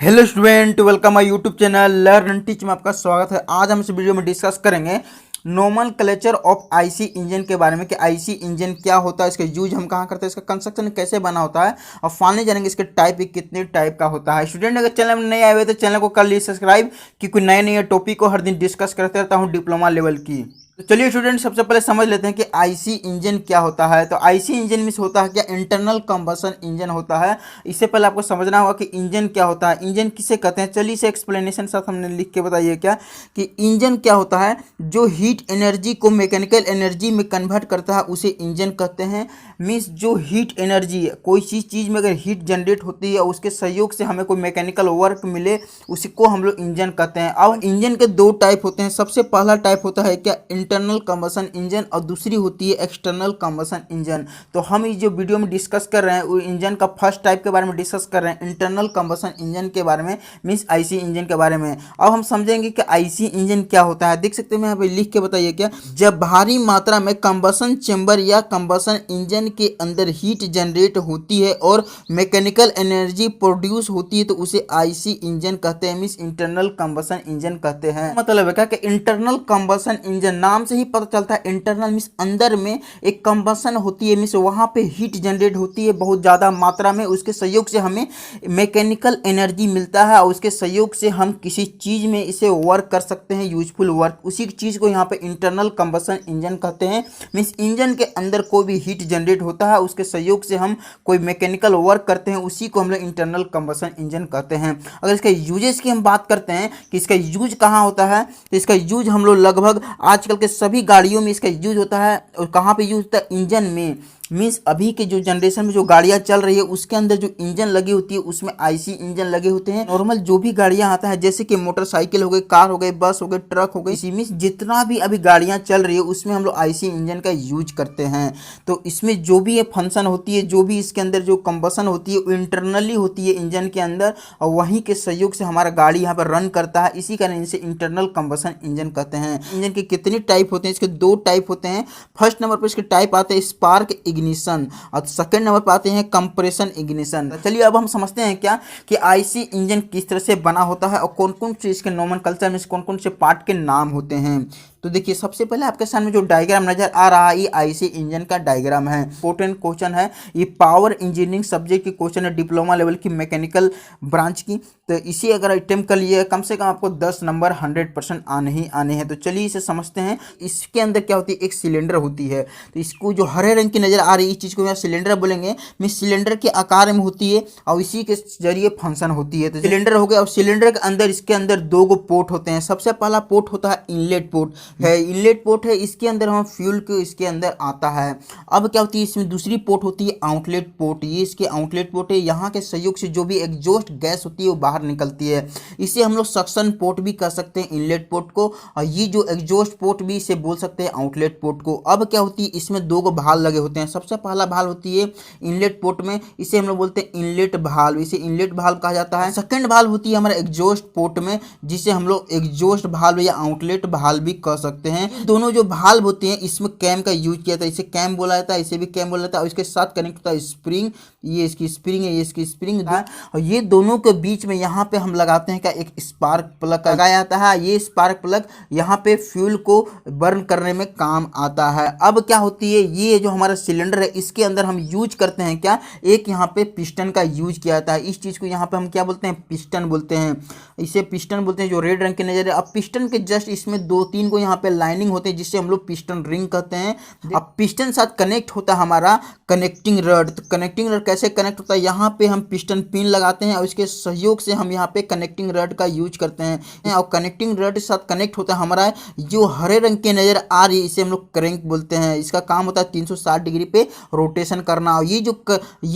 Hello student, welcome my YouTube channel learn and teach में आपका स्वागत है। आज हम इस वीडियो में डिस्कस करेंगे नोमेनक्लेचर ऑफ आईसी इंजन के बारे में कि आईसी इंजन क्या होता है, इसका यूज हम कहाँ करते हैं, इसका कंस्ट्रक्शन कैसे बना होता है और फाइनली जानेंगे इसके टाइप कितने टाइप का होता है। स्टूडेंट अगर चैनल में नए आए हुए तो चैनल को कर लीजिए सब्सक्राइब, क्योंकि नए नए टॉपिक को हर दिन डिस्कस करते रहता हूँ डिप्लोमा लेवल की। तो चलिए स्टूडेंट, सबसे पहले समझ लेते हैं कि आईसी इंजन क्या होता है। तो आईसी इंजन मीन्स होता है क्या, इंटरनल कंबशन इंजन होता है। इससे पहले आपको समझना होगा कि इंजन क्या होता है, इंजन किसे कहते हैं। चलिए इसे एक्सप्लेनेशन साथ हमने लिख के बताइए क्या कि इंजन क्या होता है। जो हीट एनर्जी को मैकेनिकल एनर्जी में कन्वर्ट करता है उसे इंजन कहते हैं। मीन्स जो हीट एनर्जी, कोई चीज़ में अगर हीट जनरेट होती है और उसके सहयोग से हमें कोई मैकेनिकल वर्क मिले, उसी को हम लोग इंजन कहते हैं। अब इंजन के दो टाइप होते हैं। सबसे पहला टाइप होता है क्या, इंटरनल कंबशन इंजन, और दूसरी होती है एक्सटर्नल कंबशन इंजन। तो हम इस जो वीडियो में डिस्कस कर रहे हैं वो इंजन का फर्स्ट टाइप के बारे में डिस्कस कर रहे हैं, इंटरनल कंबशन इंजन के बारे में, मीन्स आईसी इंजन के बारे में। अब हम समझेंगे कि आईसी इंजन क्या होता है। देख सकते हैं, मैं यहाँ पे लिख के बताइए क्या, जब भारी मात्रा में कंबशन चेंबर या कंबशन इंजन के अंदर हीट जनरेट होती है और मैकेनिकल एनर्जी प्रोड्यूस होती है तो उसे आईसी इंजन कहते हैं, मीन्स इंटरनल कंबशन इंजन कहते हैं। मतलब है क्या कि इंटरनल कंबशन इंजन, नाम से ही पता चलता है इंटरनल मीन्स अंदर में एक कंबशन होती है, मीन्स वहां पे हीट जनरेट होती है बहुत ज़्यादा मात्रा में, उसके सहयोग से हमें मैकेनिकल एनर्जी मिलता है और उसके सहयोग से हम किसी चीज़ में इसे वर्क कर सकते हैं, यूजफुल वर्क। उसी चीज़ को यहाँ पे इंटरनल कंबशन इंजन कहते हैं। मीन्स इंजन के अंदर कोई भी हीट जनरेट होता है, उसके सहयोग से हम कोई मैकेनिकल वर्क करते हैं, उसी को हम लोग इंटरनल कंबशन इंजन कहते हैं। अगर इसका यूजेस की हम बात करते हैं कि इसका यूज कहाँ होता है, तो इसका यूज हम लोग लगभग आजकल के सभी गाड़ियों में इसका यूज होता है। और कहाँ पे यूज होता है, इंजन में। मीन्स अभी के जो जनरेशन में जो गाड़ियाँ चल रही है उसके अंदर जो इंजन लगी होती है उसमें आईसी इंजन लगे होते हैं। नॉर्मल जो भी गाड़ियाँ आता है, जैसे कि मोटरसाइकिल हो गई, कार हो गई, बस हो गई, ट्रक हो गई, इसी मीन्स जितना भी अभी गाड़ियाँ चल रही है उसमें हम लोग आईसी इंजन का यूज करते हैं। तो इसमें जो भी ये फंक्शन होती है, जो भी इसके अंदर जो कंबशन होती है वो इंटरनली होती है इंजन के अंदर, और वहीं के सहयोग से हमारा गाड़ी यहाँ पर रन करता है। इसी कारण इसे इंटरनल कंबशन इंजन कहते हैं। इंजन के कितने टाइप होते हैं, इसके दो टाइप होते हैं। फर्स्ट नंबर पर इसके टाइप आते हैं स्पार्क इग्निशन, और सेकंड नंबर पर आते हैं कंप्रेशन इग्निशन। चलिए अब हम समझते हैं क्या कि आईसी इंजन किस तरह से बना होता है और कौन कौन से इसके नोमेनक्लेचर में कौन कौन से पार्ट के नाम होते हैं। तो देखिए, सबसे पहले आपके सामने जो डायग्राम नजर आ रहा है ये आईसी इंजन का डायग्राम है। इंपॉर्टेंट क्वेश्चन है ये, पावर इंजीनियरिंग सब्जेक्ट की क्वेश्चन है, डिप्लोमा लेवल की मैकेनिकल ब्रांच की। तो इसी अगर अटेम्प्ट कर लिए कम से कम आपको 10 नंबर 100% आने ही आने हैं। तो चलिए इसे समझते हैं। इसके अंदर क्या होती है, एक सिलेंडर होती है। तो इसको जो हरे रंग की नजर आ रही है इस चीज को यहाँ सिलेंडर बोलेंगे। मीन्स सिलेंडर के आकार में होती है और इसी के जरिए फंक्शन होती है। तो सिलेंडर हो गया, और सिलेंडर के अंदर इसके अंदर दो गो पोर्ट होते हैं। सबसे पहला पोर्ट होता है इनलेट पोर्ट है, इनलेट पोर्ट है, इसके अंदर हम फ्यूल को इसके अंदर आता है। अब क्या होती है, इसमें दूसरी पोर्ट होती है आउटलेट पोर्ट, ये इसके आउटलेट पोर्ट है। यहाँ के सहयोग से जो भी एग्जॉस्ट गैस होती है वो बाहर निकलती है। इसे हम लोग सक्शन पोर्ट भी कह सकते हैं इनलेट पोर्ट को, और ये जो एग्जॉस्ट पोर्ट भी इसे बोल सकते हैं आउटलेट पोर्ट को। अब क्या होती है, इसमें दो गो भाल लगे होते हैं। सबसे पहला भाल होती है इनलेट पोर्ट में, इसे हम लोग बोलते हैं इनलेट भाल, इसे इनलेट भाल कहा जाता है। सेकंड भाल होती है हमारे एग्जॉस्ट पोर्ट में, जिसे हम लोग एग्जॉस्ट भाल या आउटलेट भाल भी कह सकते हैं। दोनों जो भाल्व होते हैं इसमें कैम का यूज किया था, इसे कैम बोला जाता है, इसे भी कैम बोला जाता है। और इसके साथ कनेक्ट होता है स्प्रिंग, ये इसकी स्प्रिंग है, ये इसकी स्प्रिंग है, और ये दोनों के बीच में यहाँ पे हम लगाते हैं क्या, एक स्पार्क प्लग लगाया जाता है। ये स्पार्क प्लग यहाँ पे फ्यूल को बर्न करने में काम आता है। अब क्या होती है, ये जो हमारा सिलेंडर है इसके अंदर हम यूज करते हैं क्या, एक यहाँ पे पिस्टन का यूज किया जाता है। इस चीज को यहाँ पे हम क्या बोलते हैं, पिस्टन बोलते हैं, इसे पिस्टन बोलते हैं, जो रेड रंग के नजर है। अब पिस्टन के जस्ट इसमें दो तीन को यहाँ पे लाइनिंग होते हैं जिससे हम लोग पिस्टन रिंग कहते हैं। अब पिस्टन साथ कनेक्ट होता है हमारा कनेक्टिंग रड। तो कनेक्टिंग रड कैसे कनेक्ट होता है, यहाँ पे हम पिस्टन पिन लगाते हैं और इसके सहयोग से हम यहाँ पे कनेक्टिंग रड का यूज करते हैं। और कनेक्टिंग रड के साथ कनेक्ट होता है हमारा जो हरे रंग के नजर आ रही है, इसे हम लोग क्रैंक बोलते हैं। इसका काम होता है 360 डिग्री पे रोटेशन करना। और ये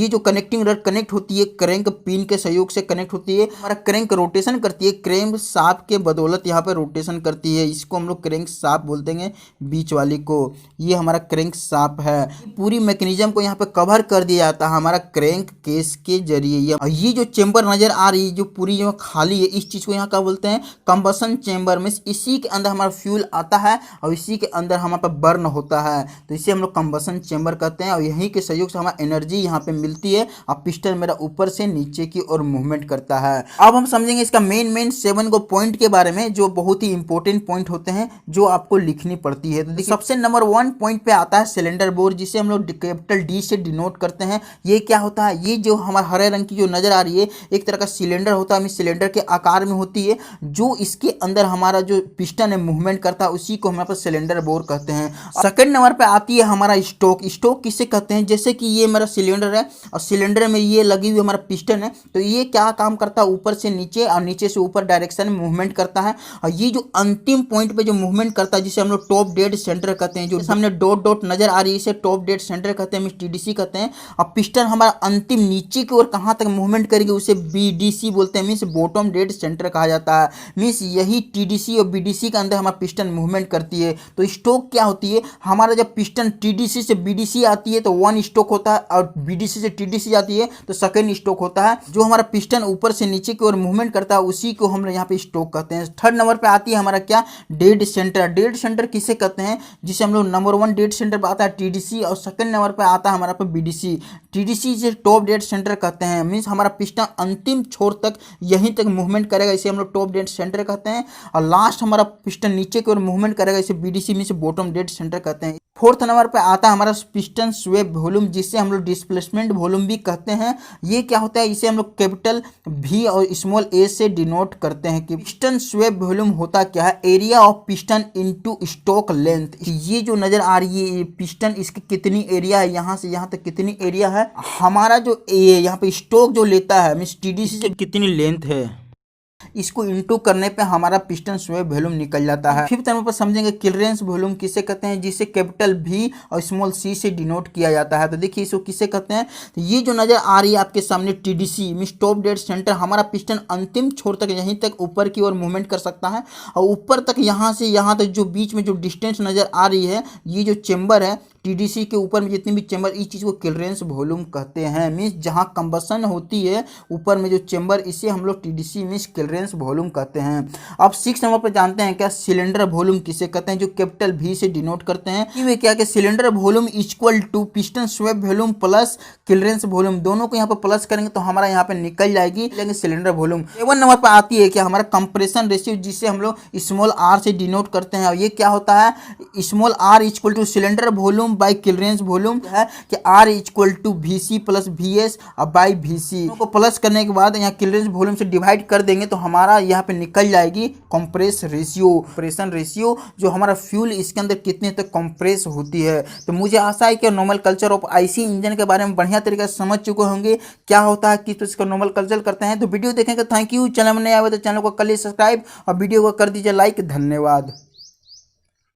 जो कनेक्टिंग रड कनेक्ट होती है क्रैंक पिन के सहयोग से कनेक्ट होती है। हमारा क्रैंक रोटेशन करती है, क्रैंक शाफ्ट के बदौलत यहाँ पे रोटेशन करती है। इसको हम लोग क्रैंक क्रैंक शाफ्ट बोलते हैं बीच वाली को, ये हमारा क्रैंक शाफ्ट है। पूरी मैकेनिज्म को यहाँ पे कवर कर दिया जाता है हमारा क्रैंक केस के जरिए। ये जो चेंबर नजर आ रही है जो पूरी जो खाली है, इस चीज को यहाँ क्या बोलते हैं, कंबसन चेंबर में। इसी के अंदर हमारा फ्यूल आता है और इसी के अंदर हमारे पास बर्न होता है, तो इसे हम लोग कंबसन चेंबर कहते हैं। और यहीं के सहयोग से हमारा एनर्जी यहाँ पे मिलती है और पिस्टन मेरा ऊपर से नीचे की ओर मूवमेंट करता है। अब हम समझेंगे इसका मेन 7 को पॉइंट के बारे में, जो बहुत ही इंपॉर्टेंट पॉइंट होते हैं जो आपको लिखनी पड़ती है। तो देखिए सबसे नंबर 1 पॉइंट पे आता है सिलेंडर बोर, जिसे हम लोग कैपिटल डी से डिनोट करते हैं। ये क्या होता है, ये जो हमारा हरे रंग की जो नजर आ रही है एक तरह का सिलेंडर होता है, सिलेंडर के आकार में होती है, जो इसके अंदर हमारा जो पिस्टन है मूवमेंट करता है, उसी को हमारे पास सिलेंडर बोर कहते हैं। सेकंड नंबर पे आती है हमारा स्टोक। स्टोक किसे कहते हैं, जैसे कि ये मेरा सिलेंडर है और सिलेंडर में ये लगी हुई हमारा पिस्टन है, तो ये क्या काम करता है, ऊपर से नीचे और नीचे से ऊपर डायरेक्शन में मूवमेंट करता है। और ये जो अंतिम पॉइंट पे जो मूवमेंट करता है जिसे हम लोग टॉप डेड सेंटर कहते हैं, जो सामने डॉट डॉट नजर आ रही है इसे टॉप डेड सेंटर कहते हैं, टीडीसी कहते हैं। और पिस्टन हमारा अंतिम नीचे की ओर कहां तक मूवमेंट करेगी उसे बीडीसी बोलते हैं, मींस बॉटम डेड सेंटर कहा जाता है। मींस यही टीडीसी और बीडीसी के अंदर हमारा पिस्टन मूवमेंट करती है। तो स्टोक क्या होती है, हमारा जब पिस्टन टीडीसी से बीडीसी आती है तो 1 स्टोक होता है, और बीडीसी से टीडीसी जाती है तो सेकंड स्टोक होता है। जो हमारा पिस्टन ऊपर से नीचे की ओर मूवमेंट करता है उसी को हम यहाँ पे स्टोक कहते हैं। थर्ड नंबर पे आती है हमारा क्या, डेड सेंटर। डेड सेंटर किसे कहते हैं, जिसे हम लोग नंबर 1 डेड सेंटर पे आता है टीडीसी, और सेकंड नंबर पे आता है हमारा पे बीडीसी। टीडीसी से टॉप डेड सेंटर कहते हैं, मींस हमारा पिस्टन अंतिम छोर तक यहीं तक मूवमेंट करेगा, इसे हम लोग टॉप डेड सेंटर कहते हैं। और लास्ट हमारा पिस्टन नीचे की ओर मूवमेंट करेगा, इसे BDC means bottom dead centre कहते हैं। फोर्थ नंबर पे आता है हमारा पिस्टन स्वेप वॉल्यूम, जिसे हम लोग डिस्प्लेसमेंट वॉल्यूम भी कहते हैं। ये क्या होता है, इसे हम लोग कैपिटल भी और स्मॉल ए से डिनोट करते हैं। कि पिस्टन स्वेप वॉल्यूम होता क्या है, area of piston into stroke length. ये जो नजर आ रही है पिस्टन, इसकी कितनी एरिया है, यहाँ से यहाँ तक कितनी एरिया है, हमारा जो यहाँ पे स्टोक जो लेता है मींस टीडीसी से कितनी लेंथ है, इसको इंटू करने पे हमारा पिस्टन स्वेप वॉल्यूम निकल जाता है। फिफ्थ नंबर पर समझेंगे क्लियरेंस वॉल्यूम किसे कहते हैं, जिसे कैपिटल भी और स्मॉल सी से डिनोट किया जाता है। तो देखिए इसको किसे कहते हैं, तो ये जो नजर आ रही है आपके सामने TDC means top dead centre, हमारा पिस्टन अंतिम छोर तक यहीं तक ऊपर की ओर मूवमेंट कर सकता है, और ऊपर तक यहाँ से यहाँ तक जो बीच में जो डिस्टेंस नजर आ रही है, ये जो चेंबर है टीडीसी के ऊपर में जितनी भी चेंबर, इस चीज़ को क्लियरेंस वॉल्यूम कहते हैं। मींस जहाँ कंबसन होती है ऊपर में जो चेंबर, इसे हम लोग टीडीसी मींस क्लियरेंस वॉल्यूम कहते हैं। अब 6 नंबर पर जानते हैं क्या सिलेंडर वॉल्यूम किसे कहते हैं, जो कैपिटल भी से डिनोट करते हैं। ये क्या कि cylinder volume equal to piston swept volume plus clearance volume, दोनों को यहाँ पर प्लस करेंगे तो हमारा यहाँ पे निकल जाएगी लेकिन सिलेंडर वॉल्यूम। 7 नंबर पर आती है क्या, हमारा कंप्रेशन रेशियो, जिसे हम लोग स्मॉल आर से डिनोट करते हैं। और ये क्या होता है, small R equal to cylinder volume by clearance volume है कि R equal to VC plus VS by VC को प्लस करने के बाद यहाँ क्लियरेंस वॉल्यूम से डिवाइड कर देंगे तो हमारा यहाँ पे निकल जाएगी कंप्रेस रेशियो, कंप्रेशन रेशियो, जो हमारा फ्यूल इसके अंदर कितने तक कंप्रेस होती है। तो मुझे आशा है कि normal culture of IC engine के बारे में बढ़िया तरीके से समझ चुके होंगे, क्या होता है किस इसका नॉर्मल कल्चर करते हैं। तो वीडियो देखेंगे, थैंक यू। चैनल में नए आए तो चैनल को कर लीजिए सब्सक्राइब और वीडियो को कर दीजिए लाइक। धन्यवाद।